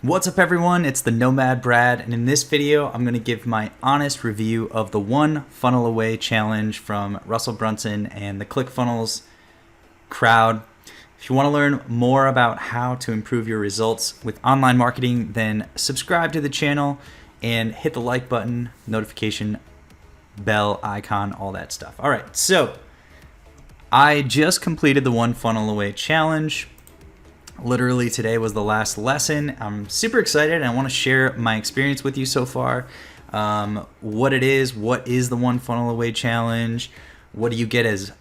What's up everyone, it's the Nomad Brad, and in this video I'm going to give my honest review of the One Funnel Away challenge from Russel Brunson and the Clickfunnels crowd. If you want to learn more about how to improve your results with online marketing, then subscribe to the channel and hit the like button, notification bell icon, all that stuff. Alright, so I just completed the One Funnel Away challenge. Literally today was the last lesson. I'm super excited and I want to share my experience with you so far. What it is, what is the One Funnel Away challenge, what do you get as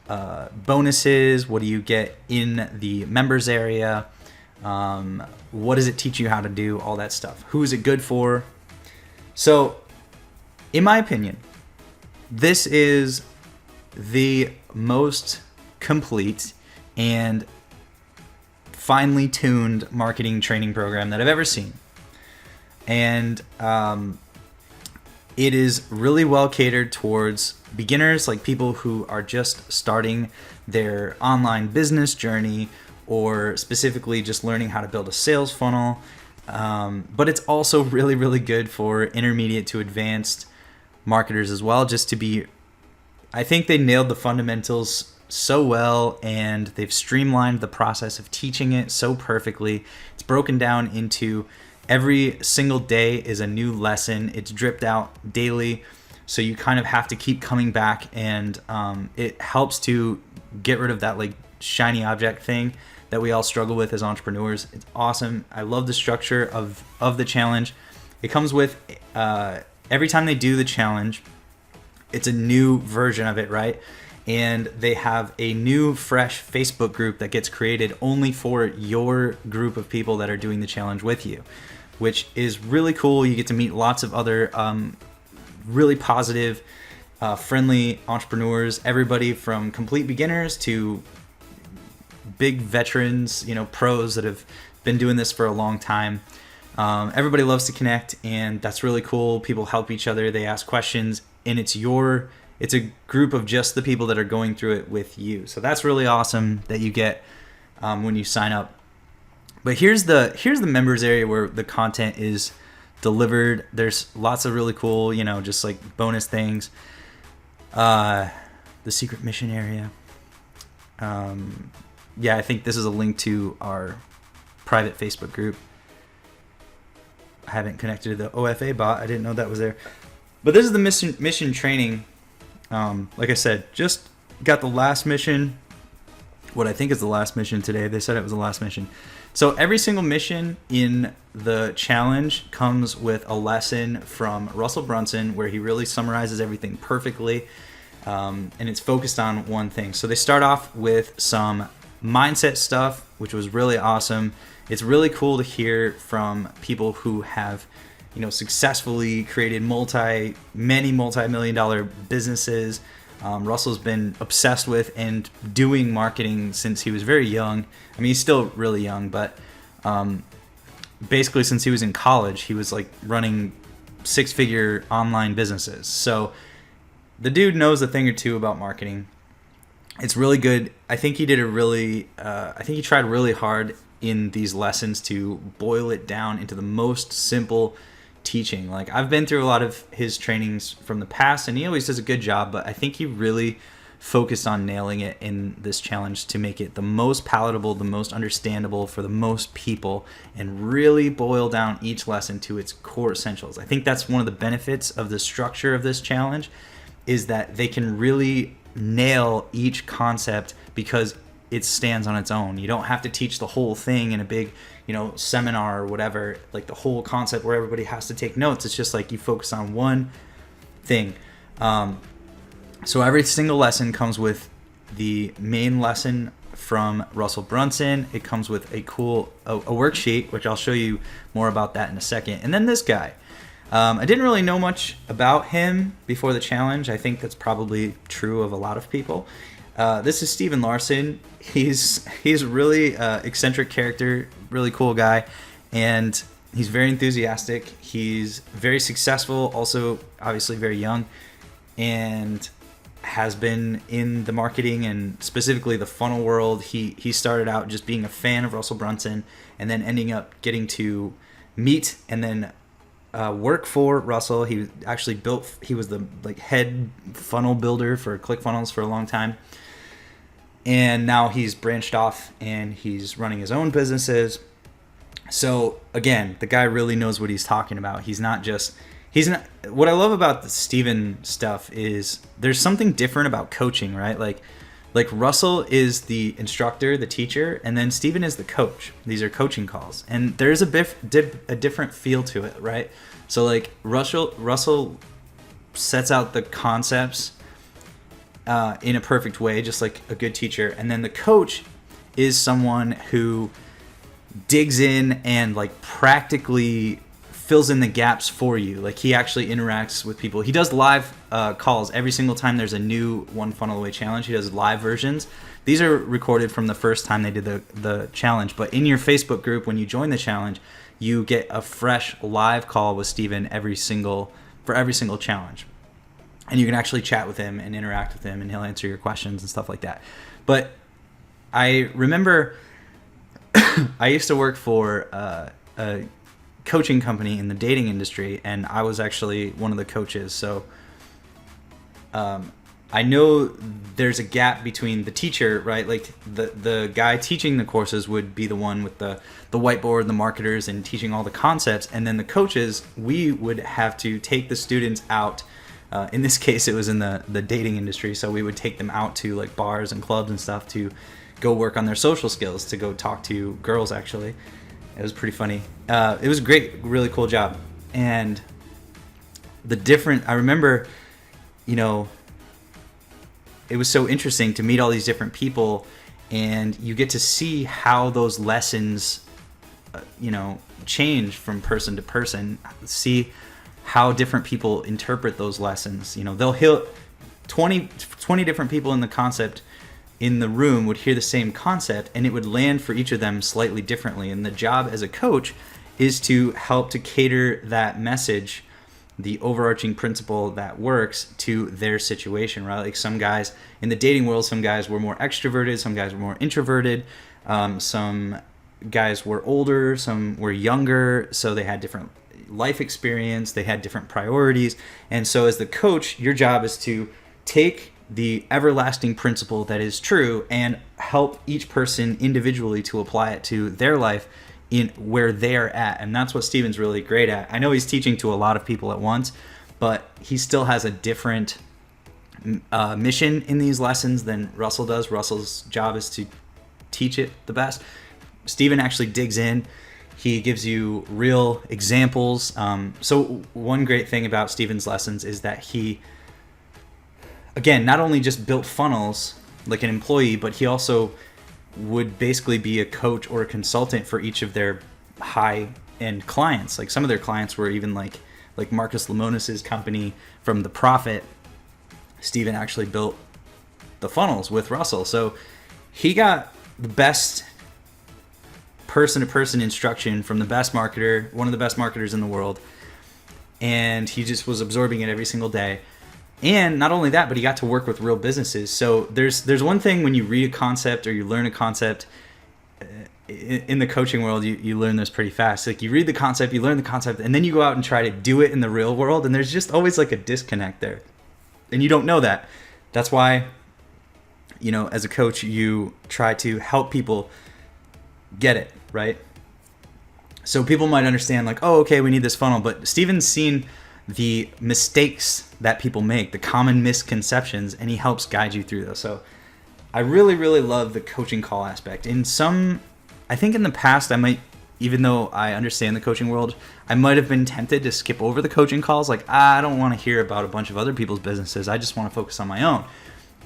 bonuses, what do you get in the members area, what does it teach you how to do, all that stuff. Who is it good for? So, in my opinion, this is the most complete and finely tuned marketing training program that I've ever seen. And it is really well catered towards beginners, like people who are just starting their online business journey or specifically just learning how to build a sales funnel. But it's also really, really good for intermediate to advanced marketers as well, just to be, I think they nailed the fundamentals so well, and they've streamlined the process of teaching it so perfectly. It's broken down into every single day is a new lesson. It's dripped out daily, so you kind of have to keep coming back, and it helps to get rid of that like shiny object thing that we all struggle with as entrepreneurs. It's awesome. I love the structure of the challenge. It comes with every time they do the challenge, it's a new version of it, right? And they have a new, fresh Facebook group that gets created only for your group of people that are doing the challenge with you, which is really cool. You get to meet lots of other really positive, friendly entrepreneurs, everybody from complete beginners to big veterans, pros that have been doing this for a long time. Everybody loves to connect, and that's really cool. People help each other. They ask questions, and it's a group of just the people that are going through it with you. So that's really awesome that you get when you sign up. But here's the members area where the content is delivered. There's lots of really cool, just like bonus things. The secret mission area. Yeah, I think this is a link to our private Facebook group. I haven't connected to the OFA bot. I didn't know that was there. But this is the mission training. Like I said, just got the last mission, what I think is the last mission today. They said it was the last mission. So every single mission in the challenge comes with a lesson from Russel Brunson where he really summarizes everything perfectly, and it's focused on one thing. So they start off with some mindset stuff, which was really awesome. It's really cool to hear from people who have successfully created many multi-million-dollar businesses. Russell's been obsessed with and doing marketing since he was very young. I mean, he's still really young, but basically since he was in college, he was like running six-figure online businesses. So the dude knows a thing or two about marketing. It's really good. I think he did I think he tried really hard in these lessons to boil it down into the most simple teaching. Like, I've been through a lot of his trainings from the past, and he always does a good job, but I think he really focused on nailing it in this challenge to make it the most palatable, the most understandable for the most people, and really boil down each lesson to its core essentials. I think that's one of the benefits of the structure of this challenge, is that they can really nail each concept because it stands on its own. You don't have to teach the whole thing in a big seminar or whatever, like the whole concept where everybody has to take notes. It's just like you focus on one thing. So every single lesson comes with the main lesson from Russel Brunson. It comes with a cool a worksheet, which I'll show you more about that in a second. And then this guy. I didn't really know much about him before the challenge. I think that's probably true of a lot of people. This is Stephen Larsen. He's a really eccentric character, really cool guy, and he's very enthusiastic. He's very successful, also obviously very young, and has been in the marketing and specifically the funnel world. He started out just being a fan of Russel Brunson and then ending up getting to meet and then work for Russell. He actually he was the like head funnel builder for Clickfunnels for a long time. And now he's branched off and he's running his own businesses. So again, the guy really knows what he's talking about. What I love about the Stephen stuff is there's something different about coaching, right? Like Russell is the instructor, the teacher, and then Stephen is the coach. These are coaching calls. And there's a different feel to it, right? So like Russell sets out the concepts in a perfect way, just like a good teacher. And then the coach is someone who digs in and like practically fills in the gaps for you. Like he actually interacts with people. He does live calls every single time there's a new One Funnel Away challenge. He does live versions. These are recorded from the first time they did the challenge. But in your Facebook group, when you join the challenge, you get a fresh live call with Stephen for every single challenge. And you can actually chat with him and interact with him, and he'll answer your questions and stuff like that. But I remember I used to work for a coaching company in the dating industry, and I was actually one of the coaches. So I know there's a gap between the teacher, right? Like the guy teaching the courses would be the one with the whiteboard, the marketers, and teaching all the concepts. And then the coaches, we would have to take the students out. In this case, it was in the dating industry. So we would take them out to like bars and clubs and stuff to go work on their social skills, to go talk to girls, actually. It was pretty funny. It was a great, really cool job. And I remember, it was so interesting to meet all these different people, and you get to see how those lessons, change from person to person. See how different people interpret those lessons. They'll hear 20 different people in the concept in the room would hear the same concept, and it would land for each of them slightly differently. And the job as a coach is to help to cater that message, the overarching principle that works, to their situation, right? Like some guys in the dating world, some guys were more extroverted, some guys were more introverted, some guys were older, some were younger, so they had different life experience, they had different priorities. And so as the coach, your job is to take the everlasting principle that is true and help each person individually to apply it to their life in where they're at. And that's what Stephen's really great at. I know he's teaching to a lot of people at once, but he still has a different mission in these lessons than Russell does. Russell's job is to teach it the best. Stephen actually digs in. He gives you real examples. So one great thing about Stephen's lessons is that he, again, not only just built funnels like an employee, but he also would basically be a coach or a consultant for each of their high-end clients. Like some of their clients were even like Marcus Lemonis's company from The Profit. Stephen actually built the funnels with Russell. So he got the best person-to-person instruction from the best marketer, one of the best marketers in the world. And he just was absorbing it every single day. And not only that, but he got to work with real businesses. So there's one thing when you read a concept or you learn a concept in the coaching world, you learn this pretty fast. Like you read the concept, you learn the concept, and then you go out and try to do it in the real world. And there's just always like a disconnect there. And you don't know that. That's why, as a coach, you try to help people get it, right? So people might understand like, oh, okay, we need this funnel. But Stephen's seen the mistakes that people make, the common misconceptions, and he helps guide you through those. So I really, really love the coaching call aspect. I think in the past, even though I understand the coaching world, I might have been tempted to skip over the coaching calls. Like, I don't want to hear about a bunch of other people's businesses. I just want to focus on my own.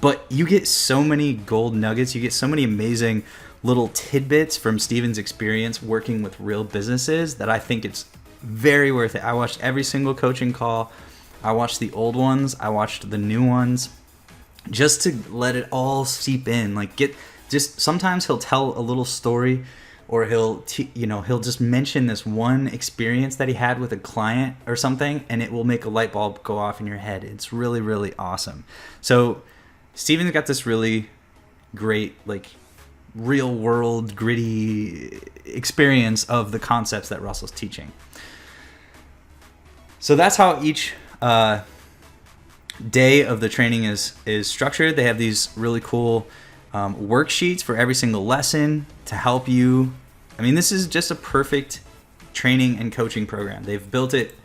But you get so many gold nuggets. You get so many amazing little tidbits from Stephen's experience working with real businesses that I think it's very worth it. I watched every single coaching call. I watched the old ones. I watched the new ones, just to let it all seep in. Sometimes he'll tell a little story, or he'll just mention this one experience that he had with a client or something, and it will make a light bulb go off in your head. It's really, really awesome. So Stephen's got this really great real world gritty experience of the concepts that Russel's teaching. So that's how each day of the training is structured. They have these really cool worksheets for every single lesson to help you. I mean, this is just a perfect training and coaching program. They've built it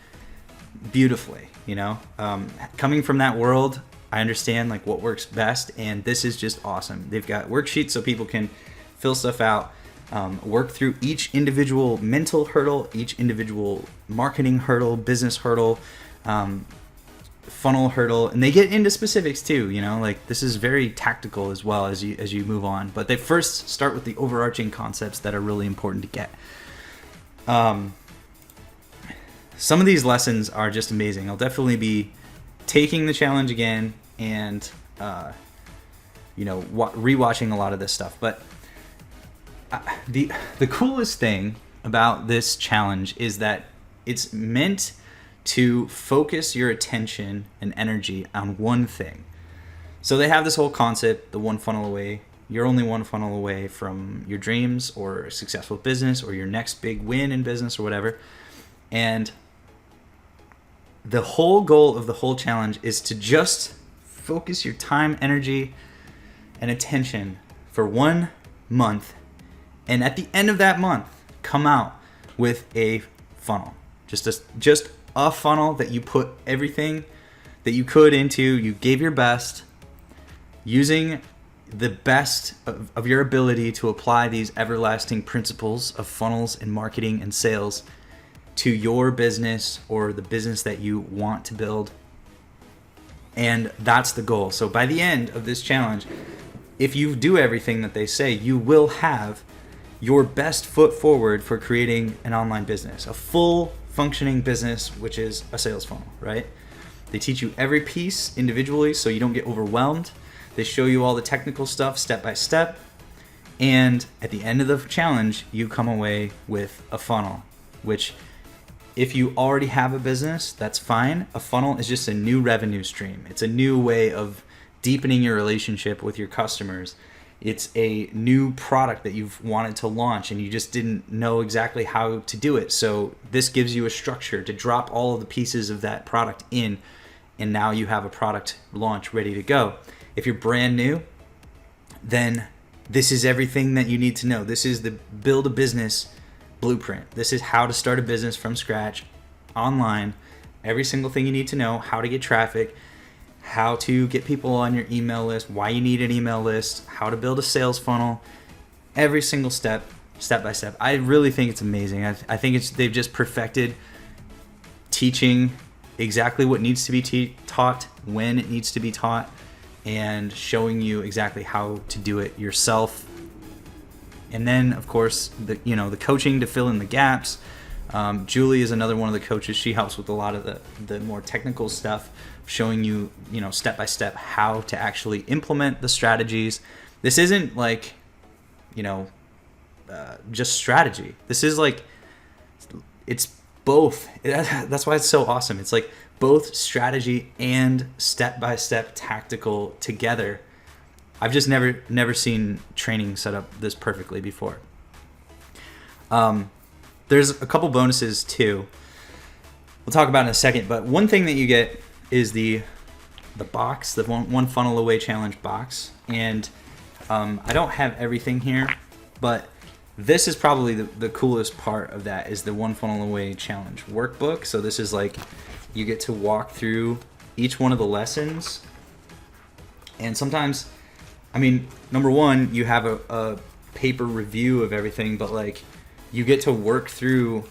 beautifully, you know. Coming from that world, I understand like what works best, and this is just awesome. They've got worksheets so people can fill stuff out, work through each individual mental hurdle, each individual marketing hurdle, business hurdle, funnel hurdle, and they get into specifics too, you know, like this is very tactical as well as you move on. But they first start with the overarching concepts that are really important to get. Some of these lessons are just amazing. I'll definitely be taking the challenge again and rewatching a lot of this stuff. But the coolest thing about this challenge is that it's meant to focus your attention and energy on one thing. So they have this whole concept, the one funnel away. You're only one funnel away from your dreams or a successful business or your next big win in business or whatever. And the whole goal of the whole challenge is to just focus your time, energy, and attention for 1 month. And at the end of that month, come out with a funnel. Just a funnel that you put everything that you could into. You gave your best, using the best of your ability to apply these everlasting principles of funnels and marketing and sales to your business or the business that you want to build. And that's the goal. So by the end of this challenge, if you do everything that they say, you will have your best foot forward for creating an online business, a full functioning business, which is a sales funnel, right? They teach you every piece individually so you don't get overwhelmed. They show you all the technical stuff step by step. And at the end of the challenge, you come away with a funnel, which if you already have a business, that's fine. A funnel is just a new revenue stream. It's a new way of deepening your relationship with your customers. It's a new product that you've wanted to launch and you just didn't know exactly how to do it. So this gives you a structure to drop all of the pieces of that product in, and now you have a product launch ready to go. If you're brand new, then this is everything that you need to know. This is the build a business blueprint. This is how to start a business from scratch online. Every single thing you need to know, how to get traffic, how to get people on your email list, why you need an email list, how to build a sales funnel, every single step by step. I really think it's amazing. I think they've just perfected teaching exactly what needs to be taught, when it needs to be taught, and showing you exactly how to do it yourself. And then, of course, the coaching to fill in the gaps. Julie is another one of the coaches. She helps with a lot of the more technical stuff, showing you, step by step how to actually implement the strategies. This isn't like, just strategy. This is like, it's both. That's why it's so awesome. It's like both strategy and step by step tactical together. I've just never seen training set up this perfectly before. There's a couple bonuses too. We'll talk about in a second, but one thing that you get is the box, the one funnel away challenge box. And I don't have everything here, but this is probably the coolest part of that is the one funnel away challenge workbook. So this is like, you get to walk through each one of the lessons. And sometimes, number one, you have a paper review of everything, but like you get to work through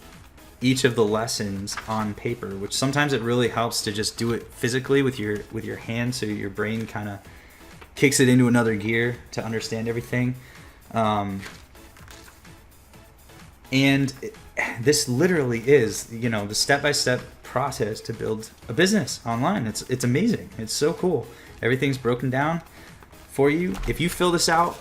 each of the lessons on paper, which sometimes it really helps to just do it physically with your hand, so your brain kind of kicks it into another gear to understand everything. This literally is, the step-by-step process to build a business online. It's amazing. It's so cool. Everything's broken down for you. If you fill this out,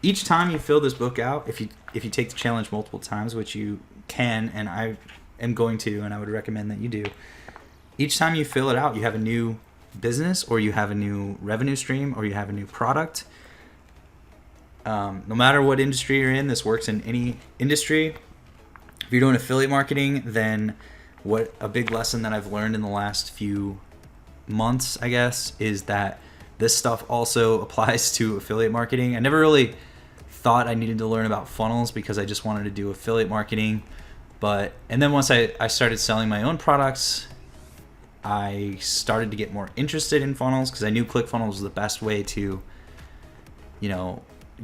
each time you fill this book out, if you take the challenge multiple times, which you can, and I am going to, and I would recommend that you do, each time you fill it out, you have a new business, or you have a new revenue stream, or you have a new product. No matter what industry you're in, this works in any industry. If you're doing affiliate marketing, then what a big lesson that I've learned in the last few months, I guess, is that this stuff also applies to affiliate marketing. I never really thought I needed to learn about funnels because I just wanted to do affiliate marketing. And then once I started selling my own products, I started to get more interested in funnels because I knew Clickfunnels was the best way to,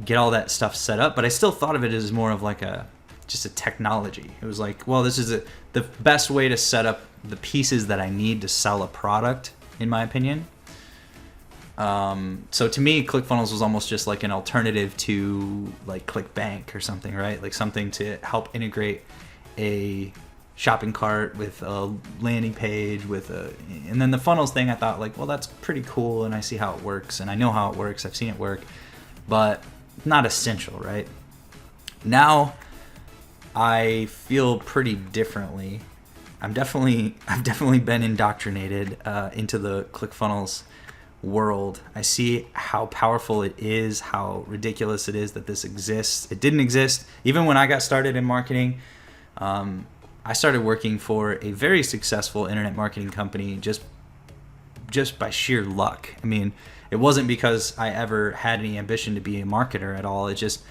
get all that stuff set up. But I still thought of it as more of like just a technology. It was like, well, this is the best way to set up the pieces that I need to sell a product, in my opinion. So to me, Clickfunnels was almost just like an alternative to like ClickBank or something, right? Like something to help integrate a shopping cart with a landing page and then the funnels thing, I thought like, well, that's pretty cool, and I see how it works, and I know how it works. I've seen it work, but not essential, right? Now I feel pretty differently. I've definitely been indoctrinated into the Clickfunnels world. I see how powerful it is, how ridiculous it is that this exists. It didn't exist even when I got started in marketing. I started working for a very successful internet marketing company just by sheer luck. I mean, it wasn't because I ever had any ambition to be a marketer at all. It just,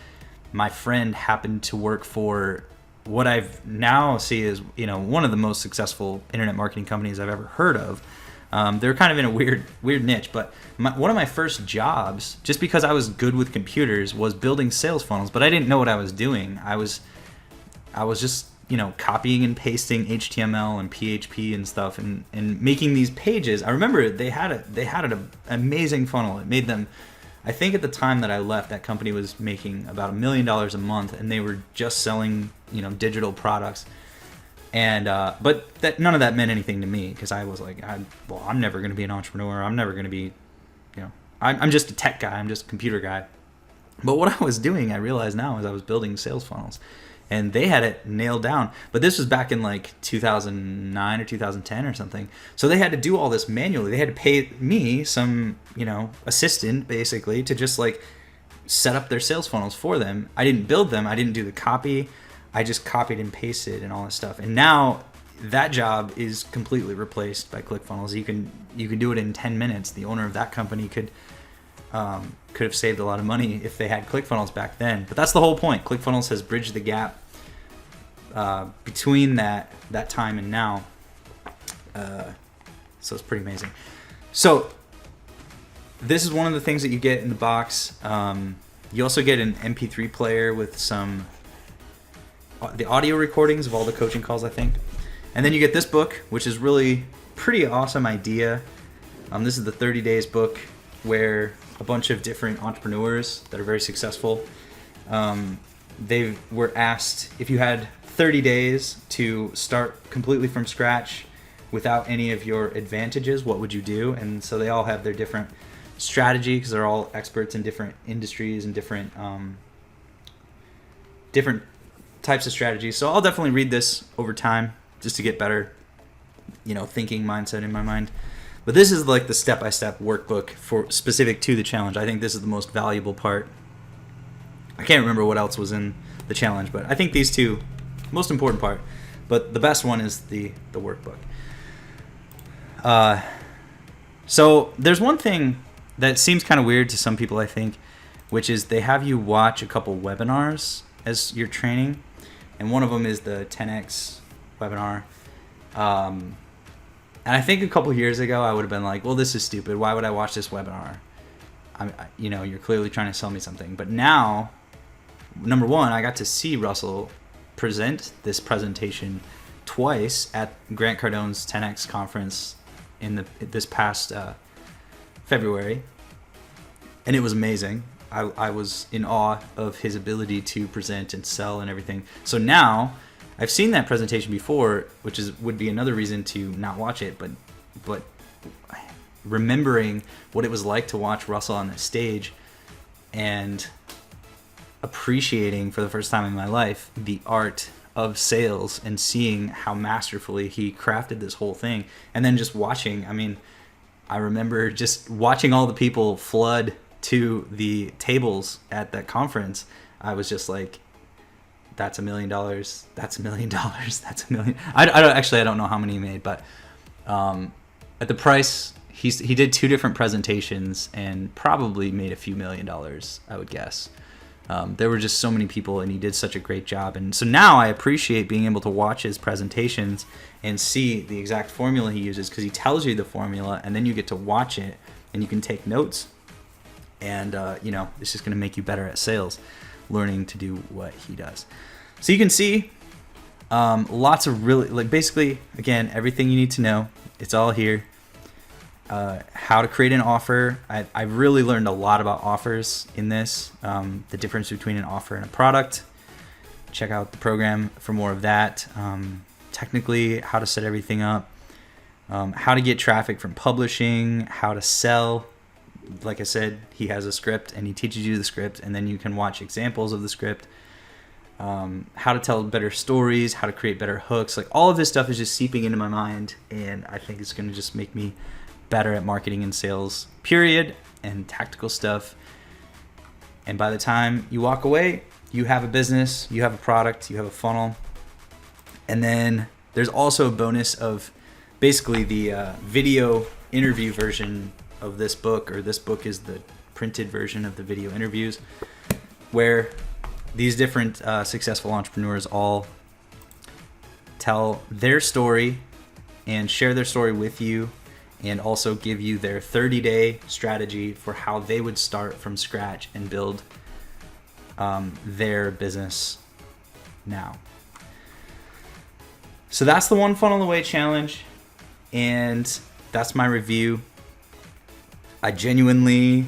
my friend happened to work for what I've now see as, one of the most successful internet marketing companies I've ever heard of. They're kind of in a weird niche, but one of my first jobs, just because I was good with computers, was building sales funnels, but I didn't know what I was doing. I was just, copying and pasting HTML and PHP and stuff and making these pages. I remember they had an amazing funnel. It made them, I think at the time that I left, that company was making about $1 million a month, and they were just selling, digital products. And but none of that meant anything to me because I was like, I'm never going to be an entrepreneur. I'm never going to be, I'm just a tech guy. I'm just a computer guy. But what I was doing, I realize now, is I was building sales funnels, and they had it nailed down. But this was back in like 2009 or 2010 or something. So they had to do all this manually. They had to pay me some, assistant basically to just like set up their sales funnels for them. I didn't build them. I didn't do the copy. I just copied and pasted and all that stuff. And now that job is completely replaced by Clickfunnels. You can do it in 10 minutes. The owner of that company could have saved a lot of money if they had Clickfunnels back then. But that's the whole point. Clickfunnels has bridged the gap between that time and now. So it's pretty amazing. So this is one of the things that you get in the box. You also get an MP3 player with the audio recordings of all the coaching calls, I think. And then you get this book, which is really pretty awesome idea. This is the 30 Days book, where a bunch of different entrepreneurs that are very successful, they were asked, if you had 30 days to start completely from scratch without any of your advantages, what would you do? And so they all have their different strategy because they're all experts in different industries and different types of strategies. So I'll definitely read this over time just to get better, thinking mindset in my mind. But this is like the step-by-step workbook for specific to the challenge. I think this is the most valuable part. I can't remember what else was in the challenge, but I think these two, most important part. But the best one is the workbook. So there's one thing that seems kind of weird to some people, I think, which is they have you watch a couple webinars as you're training. And one of them is the 10X webinar. And I think a couple years ago, I would have been like, well, this is stupid. Why would I watch this webinar? You're clearly trying to sell me something. But now, number one, I got to see Russell present this presentation twice at Grant Cardone's 10X conference in this past February. And it was amazing. I was in awe of his ability to present and sell and everything. So now I've seen that presentation before, which would be another reason to not watch it, but remembering what it was like to watch Russell on that stage and appreciating for the first time in my life the art of sales and seeing how masterfully he crafted this whole thing, and then just watching. I remember just watching all the people flood to the tables at that conference, I was just like, that's $1 million. That's $1 million. That's $1 million. I don't know how many he made, but at the price, he did 2 different presentations and probably made a few $1 million, I would guess. There were just so many people, and he did such a great job. And so now I appreciate being able to watch his presentations and see the exact formula he uses, because he tells you the formula, and then you get to watch it and you can take notes. And it's just going to make you better at sales, learning to do what he does. So you can see lots of really, like, basically, again, everything you need to know. It's all here. How to create an offer. I really learned a lot about offers in this, the difference between an offer and a product. Check out the program for more of that. Technically, how to set everything up, how to get traffic from publishing, how to sell. Like I said, he has a script and he teaches you the script, and then you can watch examples of the script. How to tell better stories, how to create better hooks. Like, all of this stuff is just seeping into my mind, and I think it's going to just make me better at marketing and sales, period, and tactical stuff. And by the time you walk away, you have a business, you have a product, you have a funnel. And then there's also a bonus of basically the video interview version of this book, or this book is the printed version of the video interviews, where these different successful entrepreneurs all tell their story and share their story with you, and also give you their 30-day strategy for how they would start from scratch and build their business now. So that's the One Funnel Away challenge, and that's my review. I genuinely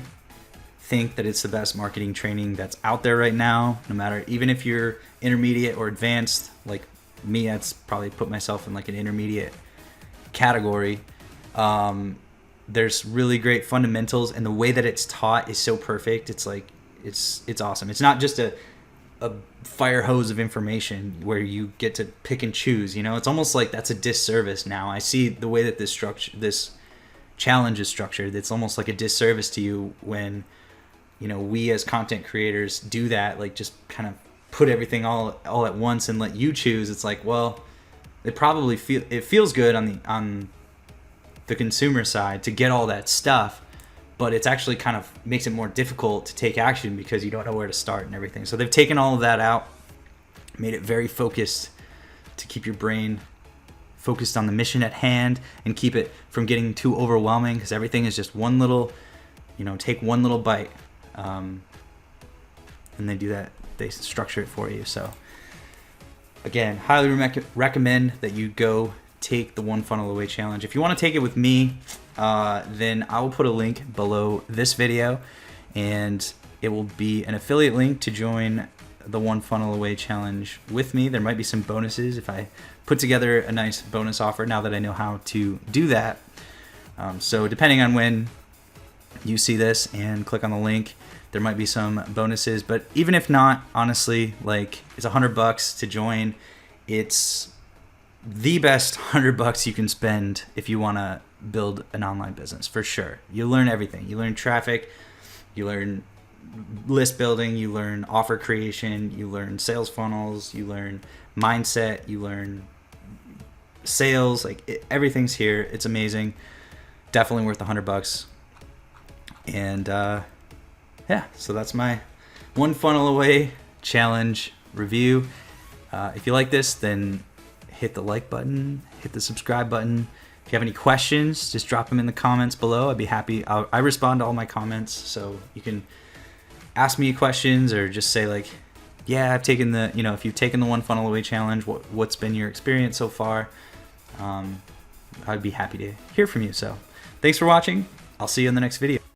think that it's the best marketing training that's out there right now, no matter, even if you're intermediate or advanced. Like me, I'd probably put myself in like an intermediate category. There's really great fundamentals, and the way that it's taught is so perfect. It's like, it's awesome. It's not just a fire hose of information where you get to pick and choose, it's almost like that's a disservice now. I see the way that this challenge is structured. It's almost like a disservice to you when, we as content creators do that, like just kind of put everything all at once and let you choose. It's like, well, it feels good on the consumer side to get all that stuff, but it's actually kind of makes it more difficult to take action because you don't know where to start and everything. So they've taken all of that out, made it very focused to keep your brain focused on the mission at hand and keep it from getting too overwhelming, because everything is just one little, take one little bite. And they do that. They structure it for you. So again, highly recommend that you go take the One Funnel Away challenge. If you want to take it with me, then I will put a link below this video, and it will be an affiliate link to join the One Funnel Away challenge with me. There might be some bonuses if I put together a nice bonus offer now that I know how to do that. So depending on when you see this and click on the link, there might be some bonuses. But even if not, honestly, like, it's $100 to join. It's the best $100 you can spend if you want to build an online business, for sure. You learn everything. You learn traffic, you learn list building, you learn offer creation, you learn sales funnels, you learn mindset, you learn sales. Like, everything's here. It's amazing. Definitely worth $100. And so that's my One Funnel Away challenge review. If you like this, then hit the like button, hit the subscribe button. If you have any questions, just drop them in the comments below. I'd be happy. I respond to all my comments, so you can ask me questions or just say, like, yeah, I've taken the, if you've taken the One Funnel Away challenge, what's been your experience so far? I'd be happy to hear from you. So thanks for watching. I'll see you in the next video.